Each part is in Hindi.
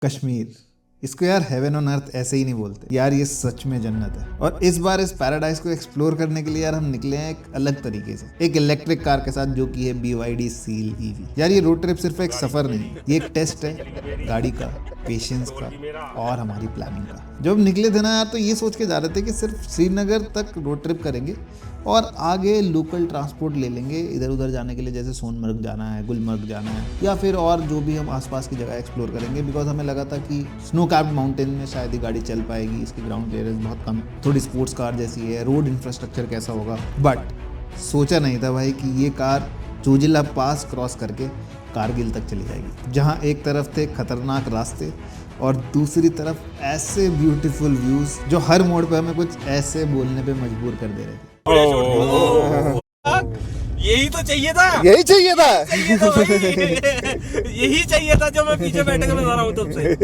कश्मीर, इसको यार हेवन ऑन अर्थ ऐसे ही नहीं बोलते यार, ये सच में जन्नत है। और इस बार इस पैराडाइज को एक्सप्लोर करने के लिए यार हम निकले हैं एक अलग तरीके से, एक इलेक्ट्रिक कार के साथ, जो कि है BYD सील ईवी। यार ये रोड ट्रिप सिर्फ एक सफर नहीं, ये एक टेस्ट है गाड़ी का, पेशेंस का और हमारी प्लानिंग का। जब निकले थे ना यार, तो ये सोच के जा रहे थे कि सिर्फ श्रीनगर तक रोड ट्रिप करेंगे और आगे लोकल ट्रांसपोर्ट ले लेंगे इधर उधर जाने के लिए, जैसे सोनमर्ग जाना है, गुलमर्ग जाना है, या फिर और जो भी हम आसपास की जगह एक्सप्लोर करेंगे। बिकॉज हमें लगा था कि स्नो कैप्ड माउंटेन में शायद ही गाड़ी चल पाएगी, इसकी ग्राउंड क्लियरेंस बहुत कम, थोड़ी स्पोर्ट्स कार जैसी है, रोड इंफ्रास्ट्रक्चर कैसा होगा। बट सोचा नहीं था भाई कि ये कार जोजिला पास क्रॉस करके कारगिल तक चली जाएगी, जहाँ एक तरफ थे खतरनाक रास्ते और दूसरी तरफ ऐसे ब्यूटीफुल व्यूज जो हर मोड़ पे हमें कुछ ऐसे बोलने पे मजबूर कर दे रहे थे। यही तो चाहिए था, यही चाहिए था यही चाहिए था जो मैं पीछे बैठ के बता रहा हूँ तुमसे।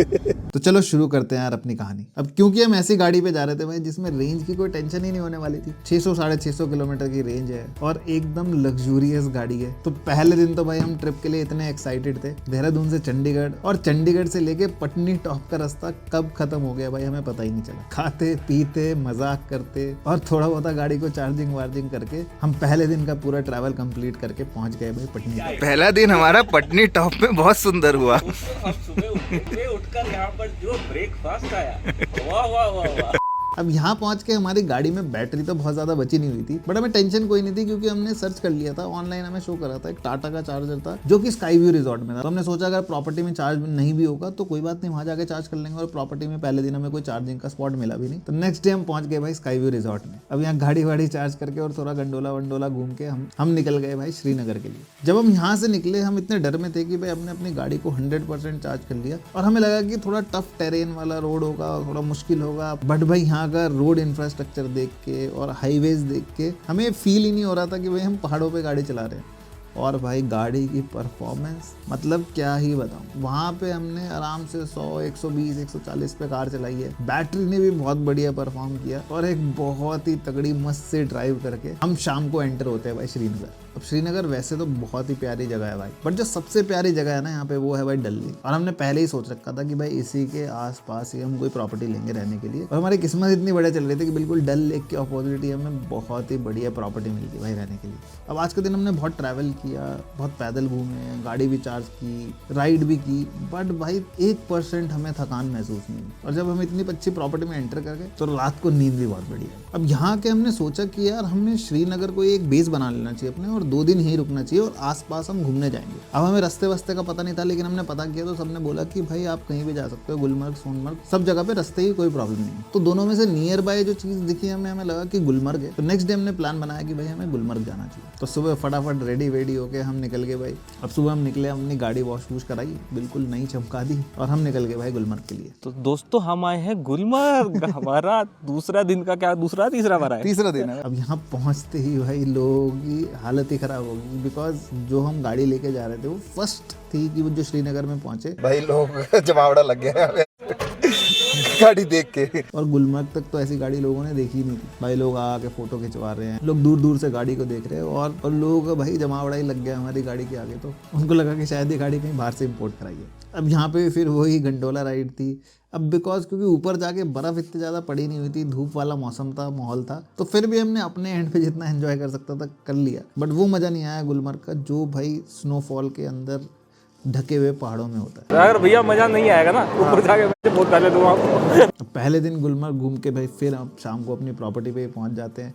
तो चलो शुरू करते हैं यार अपनी कहानी। अब क्योंकि हम ऐसी गाड़ी पे जा रहे थे भाई जिसमें रेंज की कोई टेंशन ही नहीं होने वाली थी, 600-650 किलोमीटर की रेंज है और एकदम लग्जूरियस गाड़ी है। तो पहले दिन तो भाई हम ट्रिप के लिए इतने एक्साइटेड थे। देहरादून से चंडीगढ़ और चंडीगढ़ से लेके पटनी टॉप का रास्ता कब खत्म हो गया भाई हमें पता ही नहीं चला। खाते पीते मजाक करते और थोड़ा बहुत गाड़ी को चार्जिंग वार्जिंग करके हम पहले दिन का पूरा ट्रैवल कंप्लीट करके पहुंच गए भाई पटनी टॉप। पहला दिन हमारा पटनी टॉप में बहुत सुंदर हुआ। हम सुबह उठकर यहाँ पर जो ब्रेकफास्ट आया, वाह वाह वाह वाह। अब यहाँ पहुंच के हमारी गाड़ी में बैटरी तो बहुत ज़्यादा बची नहीं हुई थी, बट हमें टेंशन कोई नहीं थी क्योंकि हमने सर्च कर लिया था ऑनलाइन, हमें शो कर रहा था एक टाटा का चार्जर था जो कि स्काई व्यू रिजॉर्ट में था। तो हमने सोचा अगर प्रॉपर्टी में चार्ज नहीं भी होगा तो कोई बात नहीं, वहाँ जाके चार्ज कर लेंगे। और प्रॉपर्टी में पहले दिन हमें कोई चार्जिंग का स्पॉट मिला भी नहीं, तो नेक्स्ट डे हम पहुंच गए भाई स्काई व्यू रिजॉर्ट में। अब यहाँ गाड़ी वाड़ी चार्ज करके और थोड़ा गंडोला वंडोला घूम के हम निकल गए भाई श्रीनगर के लिए। जब हम यहाँ से निकले हम इतने डर में थे कि भाई हमने अपनी गाड़ी को 100% चार्ज कर लिया और हमें लगा कि थोड़ा टफ टेरेन वाला रोड होगा, थोड़ा मुश्किल होगा। बट भाई यहाँ का रोड इंफ्रास्ट्रक्चर देख के और हाईवेज देख के हमें फील ही नहीं हो रहा था कि भाई हम पहाड़ों पे गाड़ी चला रहे हैं। और भाई गाड़ी की परफॉर्मेंस मतलब क्या ही बताऊं। वहाँ पे हमने आराम से 100, 120, 140 पे कार चलाई है। बैटरी ने भी बहुत बढ़िया परफॉर्म किया और एक बहुत ही तगड़ी मस्त से ड्राइव करके हम शाम को एंटर होते हैं भाई श्रीनगर। अब श्रीनगर वैसे तो बहुत ही प्यारी जगह है भाई, बट जो सबसे प्यारी जगह है ना यहाँ पे वो है भाई डल लेक। और हमने पहले ही सोच रखा था कि भाई इसी के आसपास ही हम कोई प्रॉपर्टी लेंगे रहने के लिए। और हमारी किस्मत इतनी बढ़िया चल रही थी कि बिल्कुल डल लेक के अपोजिट ही हमें बहुत ही बढ़िया प्रॉपर्टी मिल गई भाई रहने के लिए। अब आज के दिन हमने बहुत ट्रैवल किया, बहुत पैदल घूमे, गाड़ी भी चार्ज की, राइड भी की, बट भाई 1% हमें थकान महसूस नहीं हुई। और जब हम इतनी अच्छी प्रॉपर्टी में एंटर कर गए तो रात को नींद भी बहुत बढ़िया। अब यहाँ के हमने सोचा कि यार हमने श्रीनगर को एक बेस बना लेना चाहिए अपने और 2 दिन ही रुकना चाहिए और आसपास हम घूमने जाएंगे। अब हमें रास्ते वस्ते का पता नहीं था, लेकिन हमने पता किया तो सबने बोला कि भाई आप कहीं भी जा सकते हो, गुलमर्ग सोनमर्ग सब जगह पे रास्ते की कोई प्रॉब्लम नहीं। तो दोनों में से नियर बाय जो चीज़ दिखी हमें लगा कि गुलमर्ग है। तो नेक्स्ट डे हमने प्लान बनाया कि भाई हमें गुलमर्ग जाना चाहिए। तो सुबह फटाफट रेडी वेडी होके हम निकल गए भाई। अब सुबह हम निकले, अपनी गाड़ी वॉश वूश कराई, बिल्कुल नई चमका दी और हम निकल गए भाई गुलमर्ग के लिए। तो दोस्तों हम आए हैं गुलमर्ग। हमारा दूसरा दिन का क्या, दूसरा तीसरा भरा है, तीसरा दिन है। अब यहाँ पहुँचते ही भाई लोगों की हालत ही खराब होगी, बिकॉज जो हम गाड़ी लेके जा रहे थे वो फर्स्ट थी कि वो जो श्रीनगर में पहुंचे भाई लोग जमावड़ा लग गया गाड़ी देख के। और गुलमर्ग तक तो ऐसी गाड़ी लोगों ने देखी नहीं थी भाई। लोग आके फोटो खिंचवा रहे हैं, लोग दूर दूर से गाड़ी को देख रहे हैं और लोगों का भाई जमावड़ा ही लग गया हमारी गाड़ी के आगे। तो उनको लगा कि शायद ये गाड़ी कहीं बाहर से इम्पोर्ट कराई है। अब यहाँ पे फिर वही गंडोला राइड थी। अब बिकॉज क्योंकि ऊपर जाके बर्फ़ इतनी ज़्यादा पड़ी नहीं हुई थी, धूप वाला मौसम था, माहौल था, तो फिर भी हमने अपने एंड पे जितना एंजॉय कर सकता था कर लिया। बट वो मज़ा नहीं आया गुलमर्ग का जो भाई स्नोफॉल के अंदर ढके हुए पहाड़ों में होता है। अगर भैया मजा नहीं आएगा ना ऊपर जाके बहुत पहले दूंगा आपको। पहले दिन गुलमर्ग घूम के भाई फिर हम शाम को अपनी प्रॉपर्टी पे पहुंच जाते हैं।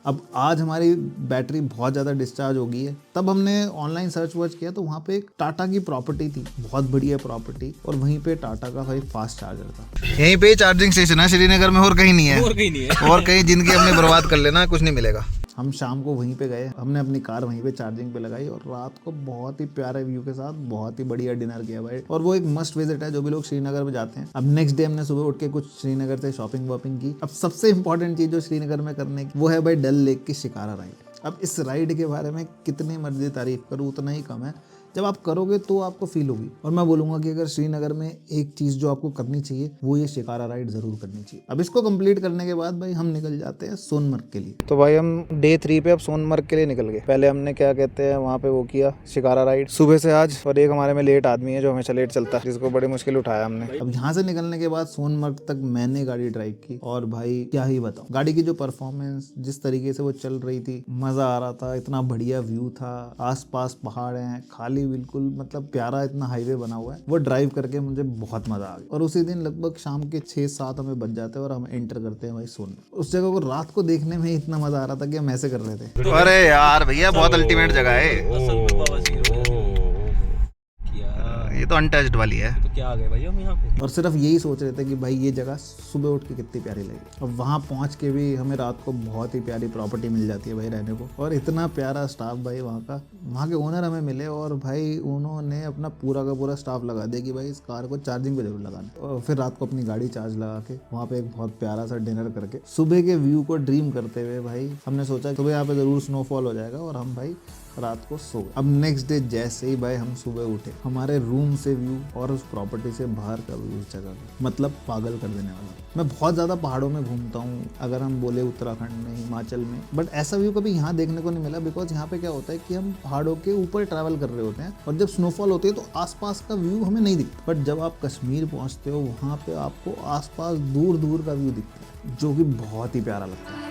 अब आज हमारी बैटरी बहुत ज़्यादा डिस्चार्ज हो गई है। तब हमने ऑनलाइन सर्च वर्च किया तो वहाँ पे एक टाटा की प्रॉपर्टी थी, बहुत बढ़िया प्रॉपर्टी, और वहीं पे टाटा का भाई फास्ट चार्जर था। यहीं पे चार्जिंग स्टेशन है श्रीनगर में, और कहीं नहीं है। और कहीं नहीं है। और कहीं जिंदगी हमने बर्बाद कर लेना, कुछ नहीं मिलेगा। हम शाम को वहीं पे गए, हमने अपनी कार वहीं पे चार्जिंग पे लगाई और रात को बहुत ही प्यारे व्यू के साथ बहुत ही बढ़िया डिनर किया भाई। और वो एक मस्ट विजिट है जो भी लोग श्रीनगर में जाते हैं। अब नेक्स्ट डे हमने सुबह उठ के कुछ श्रीनगर से शॉपिंग वॉपिंग की। अब सबसे इंपॉर्टेंट चीज़ जो श्रीनगर में करने की वो है भाई डल लेक की शिकारा राइड। अब इस राइड के बारे में कितनी मर्जी तारीफ करूँ उतना ही कम है। जब आप करोगे तो आपको फील होगी। और मैं बोलूंगा कि अगर श्रीनगर में एक चीज़ जो आपको करनी चाहिए वो ये शिकारा राइड ज़रूर करनी चाहिए। अब इसको कंप्लीट करने के बाद भाई हम निकल जाते हैं सोनमर्ग के लिए। तो भाई हम डे 3 पे अब सोनमर्ग के लिए निकल गए। पहले हमने क्या कहते हैं वहाँ पे वो किया शिकारा राइड सुबह से आज, और एक हमारे में लेट आदमी है जो हमेशा लेट चलता है, जिसको बड़ी मुश्किल उठाया हमने। अब यहाँ से निकलने के बाद सोनमर्ग तक मैंने गाड़ी ड्राइव की और भाई क्या ही बताऊँ, गाड़ी की जो परफॉर्मेंस, जिस तरीके से वो चल रही थी, मजा आ रहा था। इतना बढ़िया व्यू था, आसपास पहाड़ हैं, खाली बिल्कुल मतलब प्यारा इतना हाईवे बना हुआ है। वो ड्राइव करके मुझे बहुत मजा आ गया। और उसी दिन लगभग शाम के 6-7 हमें बज जाते हैं और हम एंटर करते हैं भाई सोनमर्ग। उस जगह को रात को देखने में इतना मजा आ रहा था कि हम ऐसे कर रहे थे। अरे यार भैया बहुत अल्टीमेट जगह है, असल में बवासीर हो गया। ये तो अनटच्ड वाली है। तो क्या आ गए भाई हम यहाँ पे। और सिर्फ यही सोच रहे थे कि भाई ये जगह सुबह उठ के कितनी प्यारी लगेगी। और वहाँ पहुँच के भी हमें रात को बहुत ही प्यारी प्रॉपर्टी मिल जाती है भाई रहने को, और इतना प्यारा स्टाफ भाई वहाँ का। वहाँ के ओनर हमें मिले और भाई उन्होंने अपना पूरा का पूरा स्टाफ लगा दिया कि भाई इस कार को चार्जिंग पे जरूर लगाना। और फिर रात को अपनी गाड़ी चार्ज लगा के वहाँ पे एक बहुत प्यारा सा डिनर करके सुबह के व्यू को ड्रीम करते हुए भाई हमने सोचा सुबह यहाँ पे जरूर स्नोफॉल हो जाएगा और हम भाई रात को सो गए। अब नेक्स्ट डे जैसे ही भाई हम सुबह उठे, हमारे रूम से व्यू और उस प्रॉपर्टी से बाहर का व्यू इस जगह का मतलब पागल कर देने वाला। मैं बहुत ज़्यादा पहाड़ों में घूमता हूँ, अगर हम बोले उत्तराखंड में, हिमाचल में, बट ऐसा व्यू कभी यहाँ देखने को नहीं मिला। बिकॉज यहाँ पे क्या होता है कि हम पहाड़ों के ऊपर ट्रैवल कर रहे होते हैं और जब स्नोफॉल होती है तो आसपास का व्यू हमें नहीं दिखता। बट जब आप कश्मीर पहुँचते हो वहाँ पे आपको आसपास दूर दूर का व्यू दिखता है, जो कि बहुत ही प्यारा लगता है।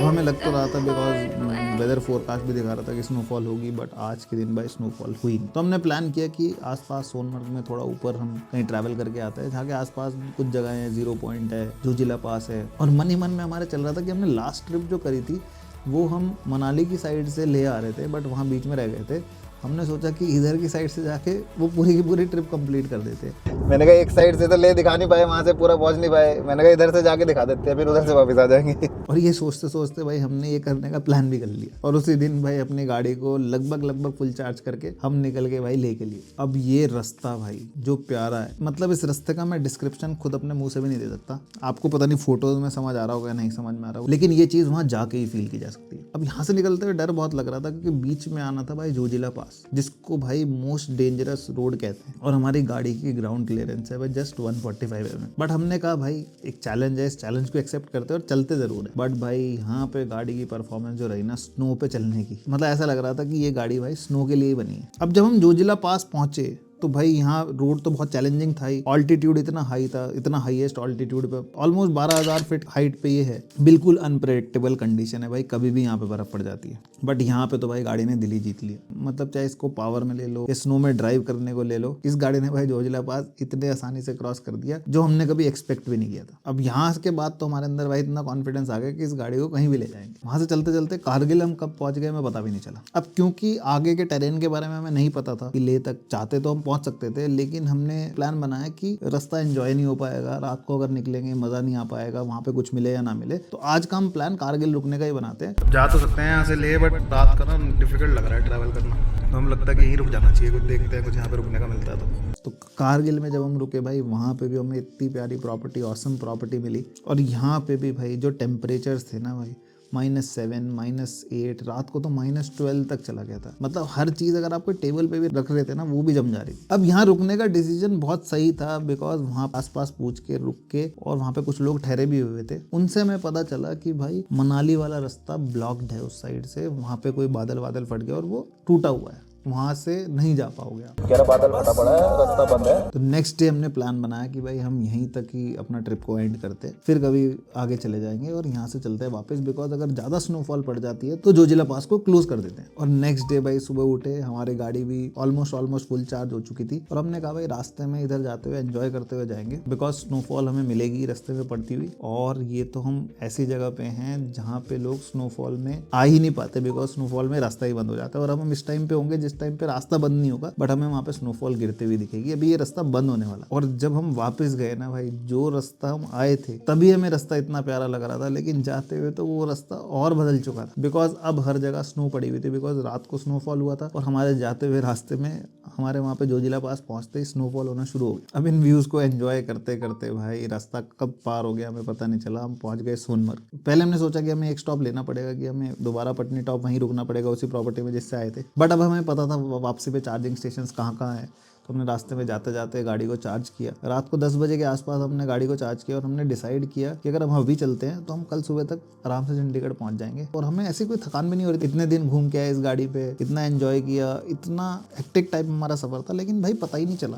हमें लग तो रहा था बिकॉज वेदर फोरकास्ट भी दिखा रहा था कि स्नोफॉल होगी, बट आज के दिन भाई स्नोफॉल हुई नहीं। तो हमने प्लान किया कि आसपास सोनमर्ग में थोड़ा ऊपर हम कहीं ट्रैवल करके आते हैं, जहाँ के आसपास कुछ जगह है, 0 पॉइंट है, जोजिला पास है। और मन ही मन में हमारे चल रहा था कि हमने लास्ट ट्रिप जो करी थी वो हम मनाली की साइड से ले आ रहे थे, बट वहाँ बीच में रह गए थे। हमने सोचा कि इधर की साइड से जाके वो पूरी की पूरी ट्रिप कंप्लीट कर देते। मैंने कहा एक साइड से तो ले दिखा नहीं पाए, वहाँ से पूरा पहुँच नहीं पाए, मैंने कहा इधर से जाके दिखा देते हैं, फिर उधर से वापस आ जाएंगे। और ये सोचते सोचते भाई हमने ये करने का प्लान भी कर लिया और उसी दिन भाई अपनी गाड़ी को लगभग फुल चार्ज करके हम निकल गए भाई ले के लिए। अब ये रास्ता भाई जो प्यारा है, मतलब इस रास्ते का मैं डिस्क्रिप्शन खुद अपने मुंह से भी नहीं दे सकता। आपको पता नहीं फोटोज में समझ आ रहा होगा, नहीं समझ में आ रहा होगा, लेकिन ये चीज़ वहाँ जाके ही फील की जा सकती है। अब यहाँ से निकलते हुए डर बहुत लग रहा था क्योंकि बीच में आना था भाई जोजिला पास, जिसको भाई मोस्ट डेंजरस रोड कहते हैं, और हमारी गाड़ी की ग्राउंड क्लियरेंस है भाई जस्ट 145 mm। बट हमने कहा भाई एक चैलेंज है, इस चैलेंज को एक्सेप्ट करते और चलते जरूर है। बट भाई यहाँ पे गाड़ी की परफॉर्मेंस जो रही ना स्नो पे चलने की, मतलब ऐसा लग रहा था कि ये गाड़ी भाई स्नो के लिए ही बनी है। अब जब हम जोजिला पास पहुंचे तो भाई यहाँ रोड तो बहुत चैलेंजिंग था ही, ऑल्टीट्यूड इतना हाई था, इतना हाईएस्ट ऑल्टीट्यूड पे ऑलमोस्ट 12,000 फीट हाइट पे ये है। बिल्कुल अनप्रेडिक्टेबल कंडीशन है भाई, कभी भी यहाँ पे बर्फ पड़ जाती है। बट यहाँ पे तो भाई गाड़ी ने दिल ही जीत लिया, मतलब चाहे इसको पावर में ले लो या स्नो में ड्राइव करने को ले लो, इस गाड़ी ने भाई जोजिला पास इतने आसानी से क्रॉस कर दिया जो हमने कभी एक्सपेक्ट भी नहीं किया था। अब यहाँ के बाद तो हमारे अंदर भाई इतना कॉन्फिडेंस आ गया कि इस गाड़ी को कहीं भी ले जाएंगे। वहां से चलते चलते कारगिल हम कब पहुंच गए हमें पता भी नहीं चला। अब क्योंकि आगे के टेरेन के बारे में हमें नहीं पता था कि ले तक चाहते तो हम पहुंच सकते थे, लेकिन हमने प्लान बनाया कि रास्ता एंजॉय नहीं हो पाएगा, रात को अगर निकलेंगे मजा नहीं आ पाएगा, वहां पे कुछ मिले या ना मिले। तो आज का हम प्लान कारगिल रुकने का ही बनाते हैं। जा तो सकते हैं यहाँ से ले, बट रात का ना डिफिकल्ट लग रहा है ट्रैवल करना, तो हम लगता है कि यहीं रुक जाना चाहिए, कुछ देखते हैं कुछ यहाँ पे रुकने का मिलता है। तो कारगिल में जब हम रुके भाई वहाँ पे भी हमें इतनी प्यारी प्रॉपर्टी, ऑसम प्रॉपर्टी मिली। और यहाँ पे भी भाई जो टेम्परेचर्स थे ना भाई -7, -8, रात को तो -12 तक चला गया था। मतलब हर चीज़ अगर आपको टेबल पे भी रख रहे थे ना वो भी जम जा रही थी। अब यहाँ रुकने का डिसीजन बहुत सही था बिकॉज वहाँ आसपास पूछ के रुक के, और वहाँ पे कुछ लोग ठहरे भी हुए थे, उनसे हमें पता चला कि भाई मनाली वाला रास्ता ब्लॉक्ड है उस साइड से, वहाँ पे कोई बादल फट गया और वो टूटा हुआ है। वहाँ से नहीं जा पाओगे आप। कह रहा बादल फटा पड़ा है, रास्ता बंद है। तो नेक्स्ट डे हमने प्लान बनाया कि भाई हम यहीं तक ही अपना ट्रिप को एंड करते हैं, फिर कभी आगे चले जाएंगे और यहाँ से चलते हैं वापस, बिकॉज अगर ज़्यादा स्नोफॉल पड़ जाती है तो जोजिला पास को क्लोज कर देते हैं। और नेक्स्ट डे भाई सुबह उठे, हमारी गाड़ी भी ऑलमोस्ट फुल चार्ज हो चुकी थी और हमने कहा भाई रास्ते में इधर जाते हुए एंजॉय करते हुए जाएंगे, बिकॉज स्नोफॉल हमें मिलेगी रास्ते में पड़ती हुई। और ये तो हम ऐसी जगह पे हैं जहाँ पे लोग स्नोफॉल में आ ही नहीं पाते, बिकॉज स्नोफॉल में रास्ता ही बंद हो जाता है। और हम इस टाइम पे होंगे जिस टाइम पे रास्ता बंद नहीं होगा, बट हमें वहाँ पे स्नोफॉल गिरते हुए दिखेगी। अभी ये रास्ता बंद होने वाला। और जब हम वापस गए ना भाई, जो रास्ता हम आए थे तभी हमें रास्ता इतना प्यारा लग रहा था, लेकिन जाते हुए तो वो रास्ता और बदल चुका था, बिकॉज अब हर जगह स्नो पड़ी हुई थी, बिकॉज रात को स्नोफॉल हुआ था। और हमारे जाते हुए रास्ते में हमारे वहाँ पे जोजिला पास पहुँचते ही स्नोफॉल होना शुरू हो गया। अब इन व्यूज को एंजॉय करते करते भाई रास्ता कब पार हो गया हमें पता नहीं चला। हम पहुँच गए सोनमर्ग। पहले हमने सोचा कि हमें एक स्टॉप लेना पड़ेगा, कि हमें दोबारा पटनी टॉप वहीं रुकना पड़ेगा उसी प्रॉपर्टी में जिससे आए थे, बट अब हमें पता था वापसी पे चार्जिंग स्टेशन कहाँ है। तो हमने रास्ते में जाते जाते गाड़ी को चार्ज किया। रात को 10 बजे के आसपास हमने गाड़ी को चार्ज किया और हमने डिसाइड किया कि अगर हम अभी चलते हैं तो हम कल सुबह तक आराम से चंडीगढ़ पहुंच जाएंगे। और हमें ऐसी कोई थकान भी नहीं हो रही थी। इतने दिन घूम के आए इस गाड़ी पे, इतना एंजॉय किया, इतना हेक्टिक टाइप हमारा सफर था, लेकिन भाई पता ही नहीं चला।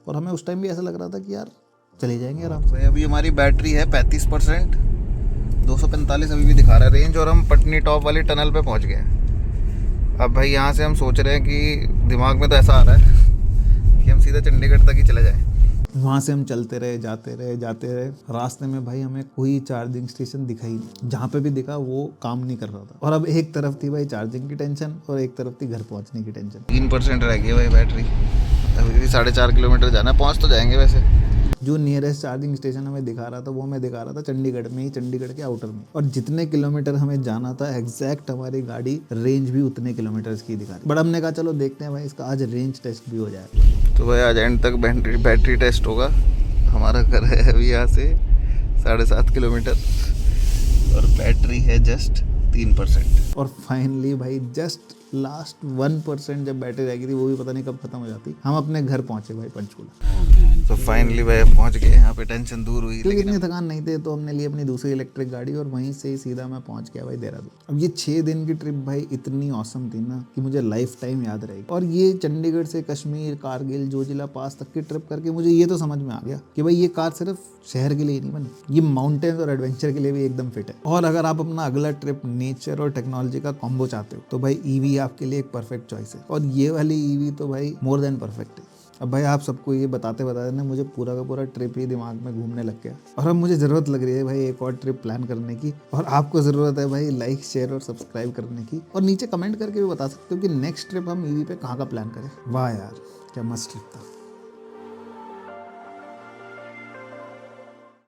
और हमें उस टाइम भी ऐसा लग रहा था कि यार चले जाएंगे आराम से। अभी हमारी बैटरी है 35%, 245 अभी भी दिखा रहा है रेंज, और हम पटनी टॉप वाली टनल पे पहुंच गए। अब भाई यहाँ से हम सोच रहे हैं कि दिमाग में तो ऐसा आ रहा है कि हम सीधा चंडीगढ़ तक ही चले जाएं। वहाँ से हम चलते रहे, जाते रहे। रास्ते में भाई हमें कोई चार्जिंग स्टेशन दिखा ही नहीं। जहाँ पे भी दिखा वो काम नहीं कर रहा था। और अब एक तरफ थी भाई चार्जिंग की टेंशन और एक तरफ थी घर पहुँचने की टेंशन। 3% रह गई है भाई बैटरी, अभी भी 4.5 किलोमीटर जाना है। पहुँच तो जाएंगे वैसे। जो नियरेस्ट चार्जिंग स्टेशन हमें दिखा रहा था वो हमें दिखा रहा था चंडीगढ़ में ही, चंडीगढ़ के आउटर में। और जितने किलोमीटर हमें जाना था एग्जैक्ट हमारी गाड़ी रेंज भी उतने किलोमीटर्स की दिखा रही। बट हमने कहा चलो देखते हैं भाई इसका आज रेंज टेस्ट भी हो जाए। तो भाई आज एंड तक बैटरी टेस्ट होगा। हमारा घर है अभी यहाँ से 7.5 किलोमीटर और बैटरी है जस्ट 3%। और फाइनली भाई जस्ट लास्ट 1% जब बैटरी रह गई थी, वो भी पता नहीं कब खत्म हो जाती, हम अपने घर पहुंचे भाई पंचकूला। तो फाइनली भाई पहुंच गए यहाँ पे, टेंशन दूर हुई। क्योंकि इतनी थकान नहीं थे तो हमने ली अपनी दूसरी इलेक्ट्रिक गाड़ी और वहीं से ही सीधा मैं पहुंच गया भाई देहरादून। अब ये 6 दिन की ट्रिप भाई इतनी औसम थी ना कि मुझे लाइफ टाइम याद रहेगी। और ये चंडीगढ़ से कश्मीर, कारगिल, जोजिला पास तक की ट्रिप करके मुझे ये तो समझ में आ गया कि भाई ये कार सिर्फ शहर के लिए नहीं बनी, ये माउंटेन्स और एडवेंचर के लिए भी एकदम फिट है। और अगर आप अपना अगला ट्रिप नेचर और टेक्नोलॉजी का कॉम्बो चाहते हो तो भाई ईवी आपके लिए एक परफेक्ट चॉइस है। और ये वाली ईवी तो भाई मोर देन परफेक्ट है। अब भाई आप सबको ये बताते बताते ना मुझे पूरा का पूरा ट्रिप ही दिमाग में घूमने लग गया। और अब मुझे ज़रूरत लग रही है भाई एक और ट्रिप प्लान करने की। और आपको ज़रूरत है भाई लाइक, शेयर और सब्सक्राइब करने की। और नीचे कमेंट करके भी बता सकते हो कि नेक्स्ट ट्रिप हम ईवी पे कहाँ का प्लान करें। वाह यार क्या मस्त ट्रिप था।